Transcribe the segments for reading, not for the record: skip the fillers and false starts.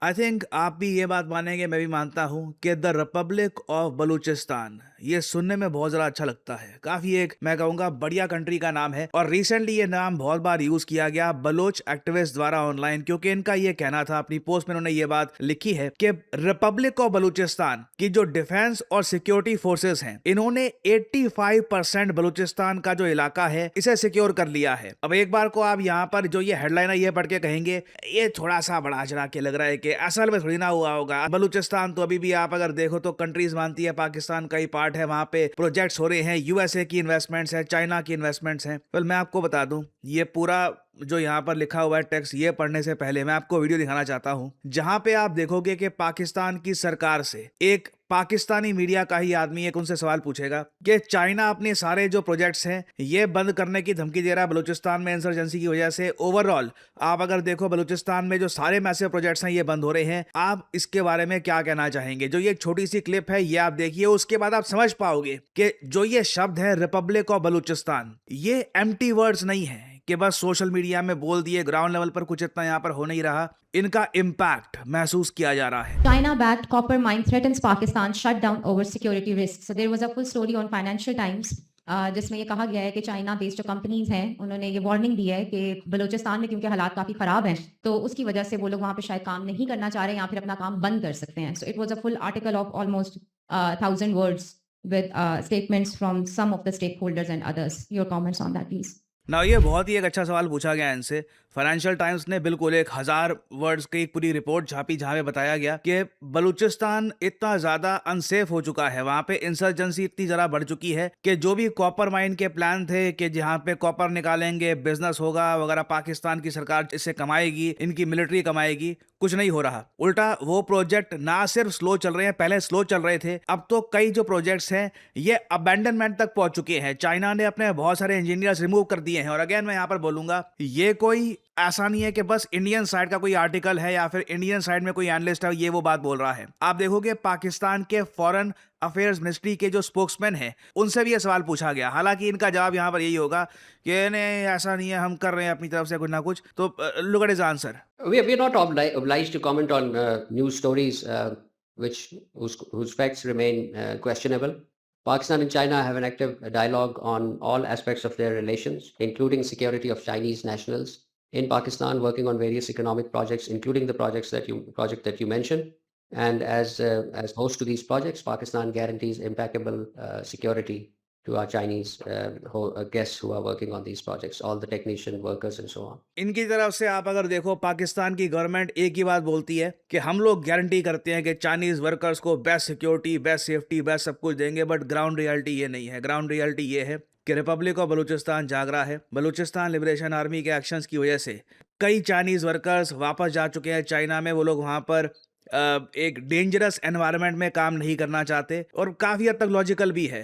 I think आप भी ये बात मानेंगे, मैं भी मानता हूँ कि द रिपब्लिक ऑफ बलूचिस्तान ये सुनने में बहुत ज़्यादा अच्छा लगता है। काफ़ी एक मैं कहूँगा बढ़िया कंट्री का नाम है और रिसेंटली ये नाम बहुत बार यूज़ किया गया बलोच एक्टिविस्ट द्वारा ऑनलाइन, क्योंकि इनका ये कहना था, अपनी पोस्ट में उन्होंने ये बात लिखी है कि रिपब्लिक ऑफ बलूचिस्तान की जो डिफेंस और सिक्योरिटी फोर्सेस हैं, इन्होंने 85% बलूचिस्तान का जो इलाका है इसे सिक्योर कर लिया है। अब एक बार को आप यहाँ पर जो ये हेडलाइन है ये पढ़ के कहेंगे ये थोड़ा सा बढ़ा चढ़ा के लग रहा है कि असल में थोड़ी ना हुआ होगा। बलूचिस्तान तो अभी भी आप अगर देखो तो कंट्रीज मानती है पाकिस्तान का ही पार्ट है, वहां पे प्रोजेक्ट्स हो रहे हैं, यूएसए की इन्वेस्टमेंट्स है, चाइना की इन्वेस्टमेंट्स हैं। वेल मैं आपको बता दूं, ये पूरा जो यहाँ पर लिखा हुआ है टेक्स्ट, ये पढ़ने से पहले मैं आपको वीडियो दिखाना चाहता हूँ जहां पे आप देखोगे कि पाकिस्तान की सरकार से एक पाकिस्तानी मीडिया का ही आदमी एक उनसे सवाल पूछेगा कि चाइना अपने सारे जो प्रोजेक्ट्स हैं ये बंद करने की धमकी दे रहा है बलूचिस्तान में इंसर्जेंसी की वजह से। ओवरऑल आप अगर देखो बलूचिस्तान में जो सारे मैसिव प्रोजेक्ट्स हैं ये बंद हो रहे हैं। आप इसके बारे में क्या कहना चाहेंगे? जो ये छोटी सी क्लिप है ये आप देखिए, उसके बाद आप समझ पाओगे कि जो ये शब्द है रिपब्लिक ऑफ बलूचिस्तान, ये एम्प्टी वर्ड्स नहीं है कि बस सोशल मीडिया में बोल दिए, ग्राउंड लेवल पर कुछ इतना यहाँ पर हो नहीं रहा। इनका इम्पैक्ट महसूस किया जा रहा है। China-backed copper mine threatens Pakistan shutdown over security risks. So there was a full story on Financial Times जिसमें ये कहा गया है कि चाइना बेस्ड जो कंपनीज हैं उन्होंने ये वार्निंग दी है कि बलूचिस्तान में क्योंकि हालात काफ़ी ख़राब हैं तो उसकी वजह से वो लोग वहाँ पे शायद काम नहीं करना चाह रहे हैं या फिर अपना काम बंद कर सकते हैं। So it was a full article of almost 1000 words with statements from some of the stakeholders and others. Your comments on that, please. ना ये बहुत ही एक अच्छा सवाल पूछा गया इनसे। फाइनेंशियल टाइम्स ने बिल्कुल 1000 वर्ड्स की एक पूरी रिपोर्ट छापी जहां में बताया गया कि बलूचिस्तान इतना ज्यादा अनसेफ हो चुका है, वहां पे इंसर्जेंसी इतनी जरा बढ़ चुकी है कि जो भी कॉपर माइन के प्लान थे कि जहां पे कॉपर निकालेंगे, बिजनेस होगा वगैरह, पाकिस्तान की सरकार इससे कमाएगी, इनकी मिलिट्री कमाएगी, कुछ नहीं हो रहा। उल्टा वो प्रोजेक्ट ना सिर्फ स्लो चल रहे हैं, पहले स्लो चल रहे थे, अब तो कई जो प्रोजेक्ट्स हैं ये अबैंडनमेंट तक पहुंच चुके हैं। चाइना ने अपने बहुत सारे इंजीनियर्स रिमूव कर दिए हैं। और अगेन मैं यहां पर बोलूंगा, ये कोई ऐसा नहीं है कि बस इंडियन साइड का कोई आर्टिकल है या फिर इंडियन साइड में कोई एनालिस्ट है ये वो बात बोल रहा है। आप देखोगे पाकिस्तान के फॉरेन अफेयर्स मिनिस्ट्री के जो स्पोक्समैन हैं उनसे भी ये सवाल पूछा गया। हालांकि इनका जवाब यहाँ पर यही होगा कि नहीं ऐसा नहीं है, हम कर रहे हैं अपनी तरफ से कुछ ना कुछ। तो look at his answer. We are not obliged to comment on news stories whose facts remain questionable. Pakistan and China have an active dialogue on all aspects of their relations, including security of Chinese nationals in Pakistan, working on various economic projects, including the project that you mentioned. And as host to these projects, Pakistan guarantees impeccable security to our Chinese guests who are working on these projects, all the technician workers and so on. इनकी तरफ से आप अगर देखो, पाकिस्तान की government एक ही बात बोलती है कि हम लोग गारंटी करते हैं कि चाइनीज वर्कर्स को best security, best safety, best सब कुछ देंगे। बट ग्राउंड रियलिटी ये नहीं है। ग्राउंड रियलिटी ये है कि रिपब्लिक ऑफ बलूचिस्तान जाग रहा है। बलूचिस्तान लिबरेशन आर्मी के एक्शंस की वजह से कई चाइनीज वर्कर्स वापस जा चुके हैं चाइना में। वो लोग वहां पर एक डेंजरस एनवायरनमेंट में काम नहीं करना चाहते और काफ़ी हद तक लॉजिकल भी है।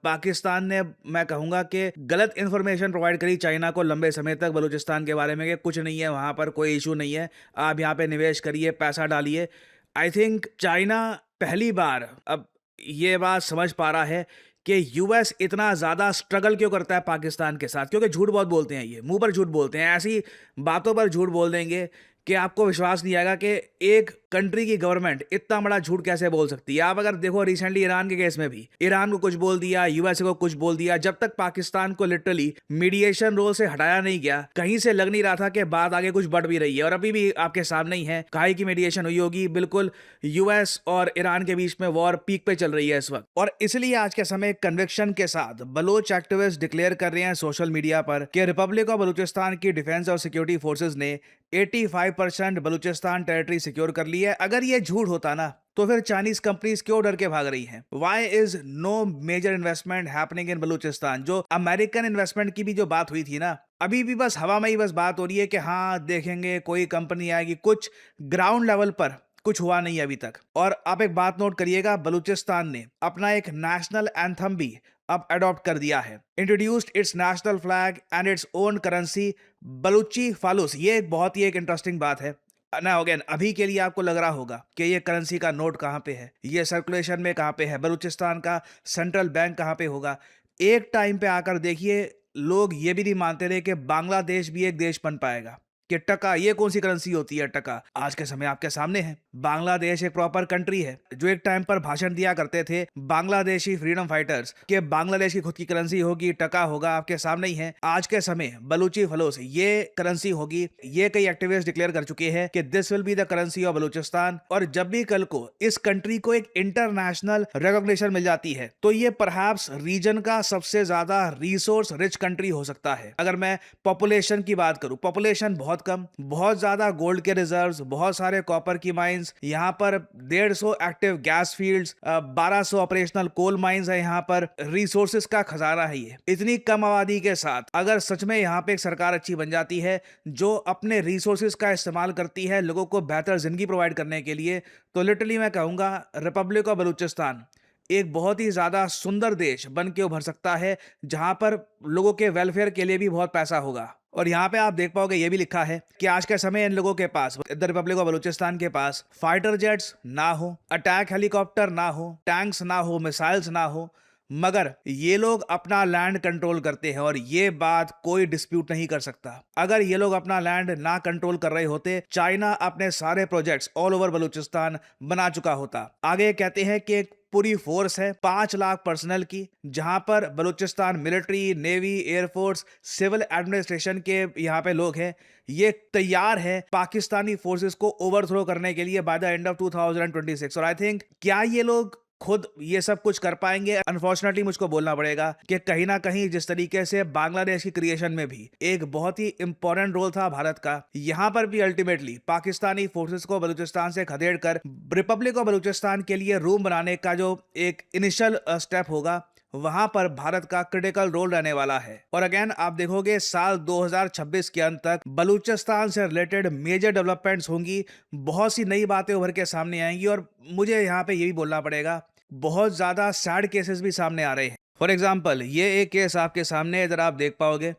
पाकिस्तान ने, मैं कहूँगा कि गलत इन्फॉर्मेशन प्रोवाइड करी चाइना को लंबे समय तक बलूचिस्तान के बारे में कि कुछ नहीं है वहाँ पर, कोई इशू नहीं है, आप यहाँ पे निवेश करिए, पैसा डालिए। आई थिंक चाइना पहली बार अब ये बात समझ पा रहा है कि यूएस इतना ज़्यादा स्ट्रगल क्यों करता है पाकिस्तान के साथ, क्योंकि झूठ बहुत बोलते हैं, ये मुंह पर झूठ बोलते हैं, ऐसी बातों पर झूठ बोल देंगे कि आपको विश्वास नहीं आएगा कि एक कंट्री की गवर्नमेंट इतना बड़ा झूठ कैसे बोल सकती है। आप अगर देखो रिसेंटली ईरान के केस में भी ईरान को कुछ बोल दिया, यूएसए को कुछ बोल दिया। जब तक पाकिस्तान को लिटरली मीडिएशन रोल से हटाया नहीं गया, कहीं से लग नहीं रहा था कि बात आगे कुछ बढ़ भी रही है। और अभी भी आपके सामने ही है, काहे की मीडिएशन हुई होगी, बिल्कुल यूएस और ईरान के बीच में वॉर पीक पे चल रही है इस वक्त। और इसलिए आज के समय कन्विक्शन के साथ बलोच एक्टिविस्ट डिक्लेयर कर रहे हैं सोशल मीडिया पर कि रिपब्लिक ऑफ बलूचिस्तान की डिफेंस और सिक्योरिटी फोर्सेज ने 85% बलूचिस्तान टेरिटरी सिक्योर कर ली है। अगर ये झूठ होता ना तो फिर चाइनीज कंपनीज क्यों डर के भाग रही हैं? Why is no major investment happening in Balochistan? जो अमेरिकन इन्वेस्टमेंट की भी जो बात हुई थी ना, अभी भी बस हवा में ही बस बात हो रही है कि हाँ देखेंगे कोई कंपनी आएगी, कुछ ग्राउंड लेवल पर कुछ हुआ नहीं अभी तक। और आप एक बात नोट करिएगा, बलूचिस्तान ने अपना एक नेशनल एंथम भी अब अडॉप्ट कर दिया है। Introduced its national flag and its own currency Balochi फालूस। ये एक बहुत ही एक इंटरेस्टिंग बात है ना। अगेन अभी के लिए आपको लग रहा होगा कि ये करेंसी का नोट कहाँ पे है, ये सर्कुलेशन में कहाँ पे है, बलूचिस्तान का सेंट्रल बैंक कहाँ पे होगा। एक टाइम पे आकर देखिए लोग ये भी नहीं मानते रहे कि बांग्लादेश भी एक देश बन पाएगा, कि टका, ये कौन सी करेंसी होती है टका? आज के समय आपके सामने है। बांग्लादेश एक प्रॉपर कंट्री है। जो एक टाइम पर भाषण दिया करते थे बांग्लादेशी फ्रीडम फाइटर्स कि बांग्लादेश की खुद की करेंसी होगी, टका होगा, आपके सामने ही है। आज के समय बलूची फलोस ये करेंसी होगी। ये कई एक्टिविस्ट डिक्लेयर कर चुके हैं कि this will be the currency of Balochistan. और जब भी कल को इस कंट्री को एक इंटरनेशनल रिकॉग्निशन मिल जाती है तो ये परहैप्स रीजन का सबसे ज्यादा रिसोर्स रिच कंट्री हो सकता है। अगर मैं पॉपुलेशन की बात करूं, पॉपुलेशन बहुत कम, बहुत ज्यादा गोल्ड के रिजर्व्स, बहुत सारे कॉपर की माइंस, यहाँ पर 150 active gas fields, 1200 operational coal mines है। यहाँ पर रिसोर्सेज का खजाना है। ये इतनी कम आबादी के साथ अगर सच में यहाँ पे एक सरकार अच्छी बन जाती है जो अपने रिसोर्सेज का इस्तेमाल करती है लोगों को बेहतर जिंदगी प्रोवाइड करने के लिए, तो लिटरली मैं कहूंगा रिपब्लिक ऑफ बलूचिस्तान एक बहुत ही ज्यादा सुंदर देश बन के उभर सकता है जहां पर लोगों के वेलफेयर के लिए भी बहुत पैसा होगा। और यहाँ पे आप देख पाओगे ये भी लिखा है कि आज के समय इन लोगों के पास, द रिपब्लिक ऑफ बलूचिस्तान के पास, फाइटर जेट्स ना हो, अटैक हेलीकॉप्टर ना हो, टैंक्स ना हो, मिसाइल्स ना हो, मगर ये लोग अपना लैंड कंट्रोल करते हैं और ये बात कोई डिस्प्यूट नहीं कर सकता। अगर ये लोग अपना लैंड ना कंट्रोल कर रहे होते, चाइना अपने सारे प्रोजेक्ट्स ऑल ओवर बलूचिस्तान बना चुका होता। आगे कहते हैं कि एक पूरी फोर्स है 5 लाख पर्सनल की, जहां पर Balochistan military, navy, air force, civil administration के यहाँ पे लोग हैं। ये तैयार है पाकिस्तानी फोर्सेस को ओवरथ्रो करने के लिए बाय द एंड ऑफ 2026। और आई थिंक क्या ये लोग खुद ये सब कुछ कर पाएंगे? अनफॉर्चुनेटली मुझको बोलना पड़ेगा कि कहीं ना कहीं जिस तरीके से बांग्लादेश की क्रिएशन में भी एक बहुत ही इंपॉर्टेंट रोल था भारत का, यहाँ पर भी अल्टीमेटली पाकिस्तानी फोर्सेस को बलूचिस्तान से खदेड़ कर रिपब्लिक ऑफ बलूचिस्तान के लिए रूम बनाने का जो एक इनिशियल स्टेप होगा, वहां पर भारत का क्रिटिकल रोल रहने वाला है। और अगेन आप देखोगे साल 2026 के अंत तक बलूचिस्तान से रिलेटेड मेजर डेवलपमेंट्स होंगी, बहुत सी नई बातें उभर के सामने आएंगी। और मुझे यहाँ पे ये भी बोलना पड़ेगा, बहुत ज्यादा सैड केसेस भी सामने आ रहे हैं। फॉर एग्जाम्पल ये एक केस आपके सामने इधर आप देख पाओगे,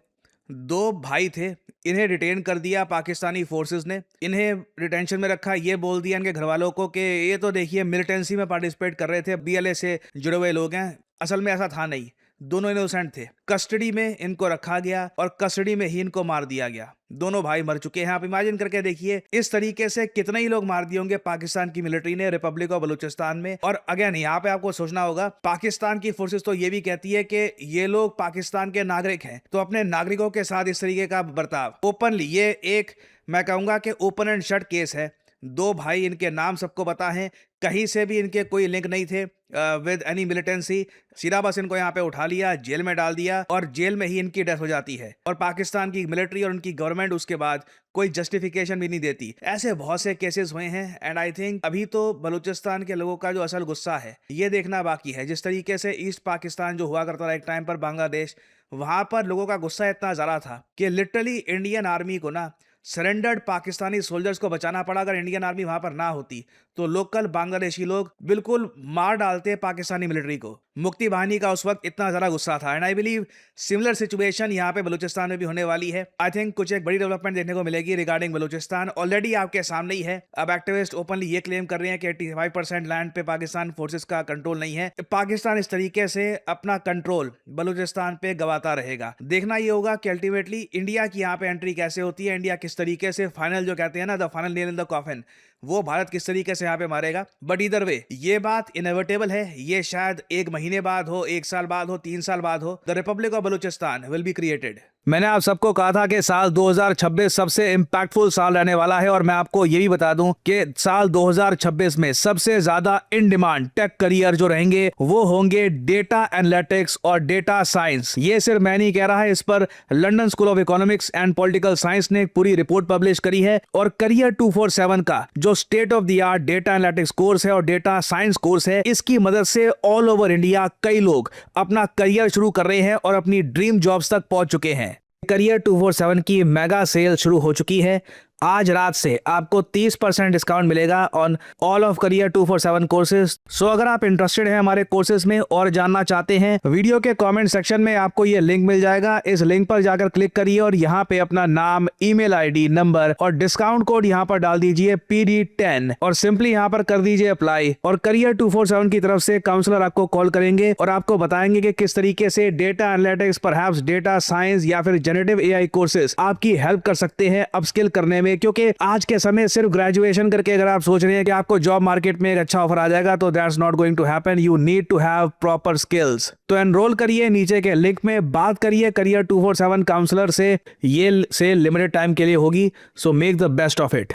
2 भाई थे, इन्हें डिटेन कर दिया पाकिस्तानी फोर्सेस ने, इन्हें डिटेंशन में रखा, ये बोल दिया इनके घर वालों को कि ये तो देखिए मिलिटेंसी में पार्टिसिपेट कर रहे थे, BLA से जुड़े हुए लोग हैं। असल में ऐसा था नहीं, दोनों इनोसेंट थे। कस्टडी में इनको रखा गया और कस्टडी में ही इनको मार दिया गया। दोनों भाई मर चुके हैं। आप इमेजिन करके देखिए इस तरीके से कितने ही लोग मार दिए होंगे पाकिस्तान की मिलिट्री ने रिपब्लिक ऑफ बलूचिस्तान में। और अगेन यहाँ पे आपको सोचना होगा, पाकिस्तान की फोर्सेस तो ये भी कहती है कि ये लोग पाकिस्तान के नागरिक हैं, तो अपने नागरिकों के साथ इस तरीके का बर्ताव ओपनली, ये एक मैं कहूंगा कि ओपन एंड शट केस है। 2 भाई, इनके नाम सबको पता है, कहीं से भी इनके कोई लिंक नहीं थे विद एनी मिलिटेंसी, सीधा बस इनको यहाँ पे उठा लिया, जेल में डाल दिया और जेल में ही इनकी डेथ हो जाती है। और पाकिस्तान की मिलिट्री और उनकी गवर्नमेंट उसके बाद कोई जस्टिफिकेशन भी नहीं देती। ऐसे बहुत से केसेस हुए हैं। एंड आई थिंक अभी तो बलूचिस्तान के लोगों का जो असल गुस्सा है ये देखना बाकी है। जिस तरीके से ईस्ट पाकिस्तान जो हुआ करता था एक टाइम पर बांग्लादेश, वहां पर लोगों का गुस्सा इतना ज्यादा था कि लिटरली इंडियन आर्मी को ना सरेंडर्ड पाकिस्तानी सोल्जर्स को बचाना पड़ा। अगर इंडियन आर्मी वहां पर ना होती तो लोकल बांग्लादेशी लोग बिल्कुल मार डालते पाकिस्तानी मिलिट्री को। मुक्ति बाहिनी का उस वक्त इतना ज्यादा गुस्सा था। And I believe similar situation यहाँ पे बलूचिस्तान में भी होने वाली है। आई थिंक कुछ एक बड़ी डेवलपमेंट देखने को मिलेगी रिगार्डिंग बलूचिस्तान। ऑलरेडी आपके सामने ही है। अब एक्टिविस्ट ओपनली ये क्लेम कर रहे हैं कि 85% लैंड पे पाकिस्तान फोर्सेस का कंट्रोल नहीं है। पाकिस्तान इस तरीके से अपना कंट्रोल बलूचिस्तान पे गवाता रहेगा। देखना ये होगा कि अल्टीमेटली इंडिया की यहाँ पे एंट्री कैसे होती है, इंडिया किस तरीके से फाइनल जो कहते हैं ना the final nail in the coffin, वो भारत किस तरीके से यहाँ पे मारेगा। बट इधर वे ये बात इनएविटेबल है। ये शायद 1 महीने बाद हो, 1 साल बाद हो, 3 साल बाद हो, the Republic of Balochistan will be created. मैंने आप सबको कहा था कि साल 2026 सबसे इंपैक्टफुल साल रहने वाला है। और मैं आपको ये भी बता दूं कि साल 2026 में सबसे ज्यादा इन डिमांड टेक करियर जो रहेंगे वो होंगे डेटा एनालिटिक्स और डेटा साइंस। ये सिर्फ मैं नहीं कह रहा है, इस पर London school of economics and political science ने एक पूरी रिपोर्ट पब्लिश करी है। और करियर 247 का जो state of the art data analytics course है और डेटा साइंस कोर्स है, इसकी मदद से ऑल ओवर इंडिया कई लोग अपना करियर शुरू कर रहे हैं और अपनी ड्रीम जॉब्स तक पहुंच चुके हैं। करियर 247 की मेगा सेल शुरू हो चुकी है। आज रात से आपको 30% डिस्काउंट मिलेगा on all of career 247 courses. So अगर आप इंटरेस्टेड हैं हमारे कोर्सेज में और जानना चाहते हैं, वीडियो के कमेंट सेक्शन में आपको ये लिंक मिल जाएगा। इस लिंक पर जाकर क्लिक करिए और यहाँ पे अपना नाम, ईमेल आईडी, नंबर और डिस्काउंट कोड यहाँ पर डाल दीजिए PD10 और सिंपली यहाँ पर कर दीजिए अप्लाई। और करियर 247 की तरफ से काउंसलर आपको कॉल करेंगे और आपको बताएंगे कि किस तरीके से data analytics, perhaps data science या फिर जनरेटिव AI कोर्सेज आपकी हेल्प कर सकते हैं अपस्किल करने में। क्योंकि आज के समय सिर्फ ग्रेजुएशन करके अगर आप सोच रहे हैं कि आपको जॉब मार्केट में एक अच्छा ऑफर आ जाएगा, तो that's not going to happen. You need to have proper skills. तो एनरोल करिए नीचे के लिंक में, बात करिए करियर 247 काउंसलर से। ये से लिमिटेड टाइम के लिए होगी, so make the best of it.